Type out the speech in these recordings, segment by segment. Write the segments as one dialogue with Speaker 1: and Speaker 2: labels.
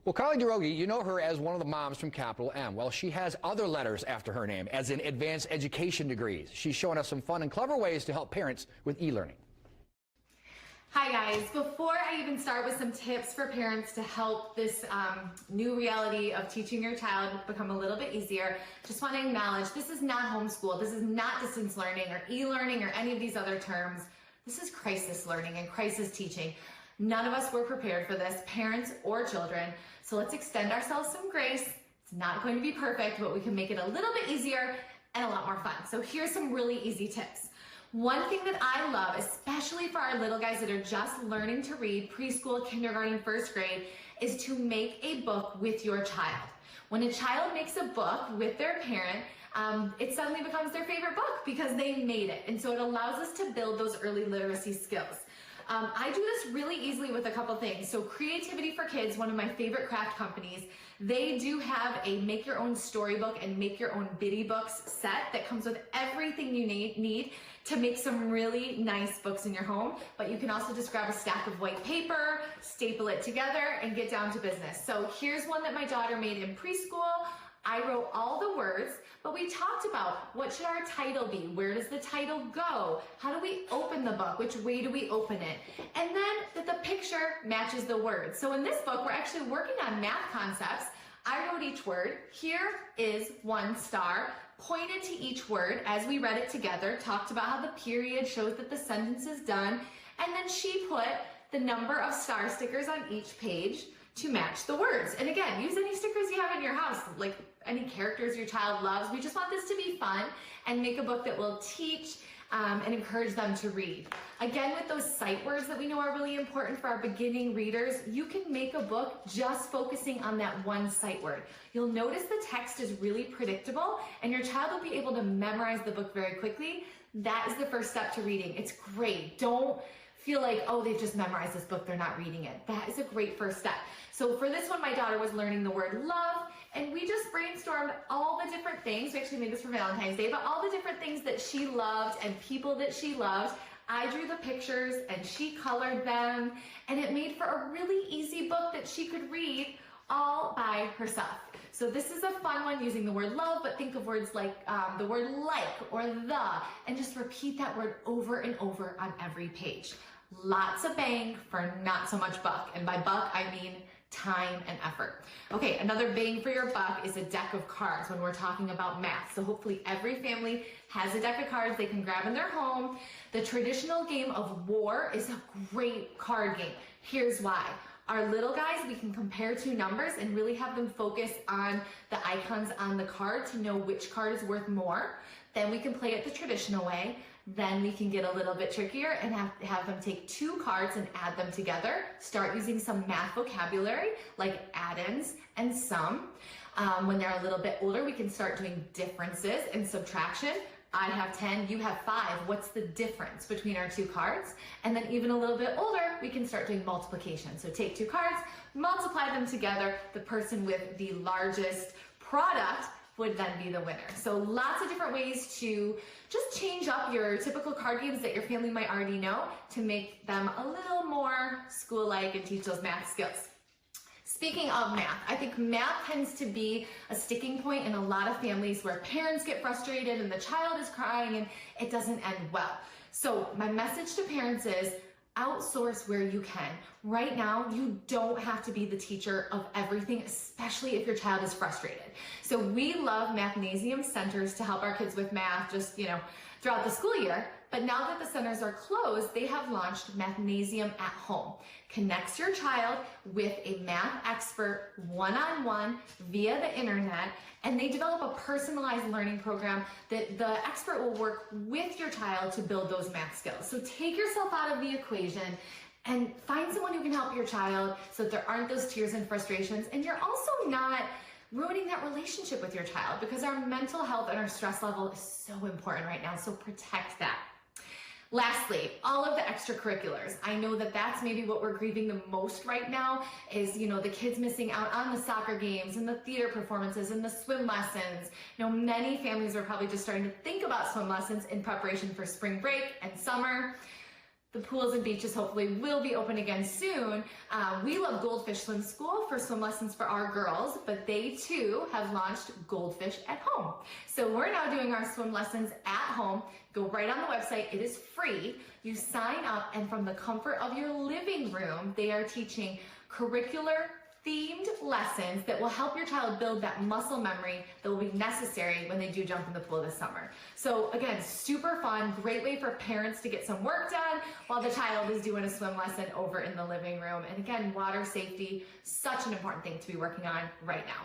Speaker 1: Well, Carly DeRogi, you know her as one of the moms from Capital M. Well, she has other letters after her name, as in advanced education degrees. She's showing us some fun and clever ways to help parents with e-learning.
Speaker 2: Hi guys, before I even start with some tips for parents to help this new reality of teaching your child become a little bit easier, just want to acknowledge this is not homeschool, this is not distance learning or e-learning or any of these other terms. This is crisis learning and crisis teaching. None of us were prepared for this, parents or children, so let's extend ourselves some grace. It's not going to be perfect, but we can make it a little bit easier and a lot more fun. So here's some really easy tips. One thing that I love, especially for our little guys that are just learning to read, preschool, kindergarten, first grade, is to make a book with your child. When a child makes a book with their parent, it suddenly becomes their favorite book because they made it. And so it allows us to build those early literacy skills. I do this really easily with a couple things. So Creativity for Kids, one of my favorite craft companies, they do have a make your own storybook and make your own bitty books set that comes with everything you need to make some really nice books in your home. But you can also just grab a stack of white paper, staple it together, and get down to business. So here's one that my daughter made in preschool. I wrote all the words, but we talked about what should our title be? Where does the title go? How do we open the book? Which way do we open it? And then that the picture matches the words. So in this book, we're actually working on math concepts. I wrote each word. Here is 1 star, pointed to each word as we read it together, talked about how the period shows that the sentence is done, and then she put the number of star stickers on each page to match the words. And again, use any stickers you have in your house, like any characters your child loves. We just want this to be fun and make a book that will teach and encourage them to read. Again, with those sight words that we know are really important for our beginning readers, you can make a book just focusing on that one sight word. You'll notice the text is really predictable and your child will be able to memorize the book very quickly. That is the first step to reading. It's great. Don't feel like, oh, they've just memorized this book, they're not reading it. That is a great first step. So for this one, my daughter was learning the word love, and we just brainstormed all the different things. We actually made this for Valentine's Day, but all the different things that she loved and people that she loved. I drew the pictures and she colored them, and it made for a really easy book that she could read all by herself. So this is a fun one using the word love, but think of words like the word like or the, and just repeat that word over and over on every page. Lots of bang for not so much buck. And by buck, I mean time and effort. Okay, another bang for your buck is a deck of cards when we're talking about math. So hopefully every family has a deck of cards they can grab in their home. The traditional game of war is a great card game. Here's why. Our little guys, we can compare two numbers and really have them focus on the icons on the card to know which card is worth more. Then we can play it the traditional way. Then we can get a little bit trickier and have them take 2 cards and add them together. Start using some math vocabulary like add-ins and sum. When they're a little bit older, we can start doing differences and subtraction. I have 10, you have 5. What's the difference between our 2 cards? And then even a little bit older, we can start doing multiplication. So take 2 cards, multiply them together. The person with the largest product would then be the winner. So lots of different ways to just change up your typical card games that your family might already know to make them a little more school-like and teach those math skills. Speaking of math, I think math tends to be a sticking point in a lot of families where parents get frustrated and the child is crying and it doesn't end well. So my message to parents is outsource where you can. Right now, you don't have to be the teacher of everything, especially if your child is frustrated. So we love Mathnasium centers to help our kids with math just, throughout the school year. But now that the centers are closed, they have launched Mathnasium at Home. Connects your child with a math expert one-on-one via the internet, and they develop a personalized learning program that the expert will work with your child to build those math skills. So take yourself out of the equation and find someone who can help your child so that there aren't those tears and frustrations, and you're also not ruining that relationship with your child, because our mental health and our stress level is so important right now, so protect that. Lastly, all of the extracurriculars. I know that that's maybe what we're grieving the most right now is, the kids missing out on the soccer games and the theater performances and the swim lessons. Many families are probably just starting to think about swim lessons in preparation for spring break and summer. The pools and beaches hopefully will be open again soon. We love Goldfish Swim School for swim lessons for our girls, but they too have launched Goldfish at Home. So we're now doing our swim lessons at home. Go right on the website, it is free. You sign up, and from the comfort of your living room, they are teaching curricular themed lessons that will help your child build that muscle memory that will be necessary when they do jump in the pool this summer. So again, super fun, great way for parents to get some work done while the child is doing a swim lesson over in the living room. And again, water safety, such an important thing to be working on right now.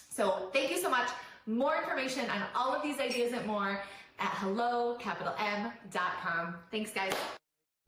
Speaker 2: So thank you so much. More information on all of these ideas and more at hello.com. Thanks, guys.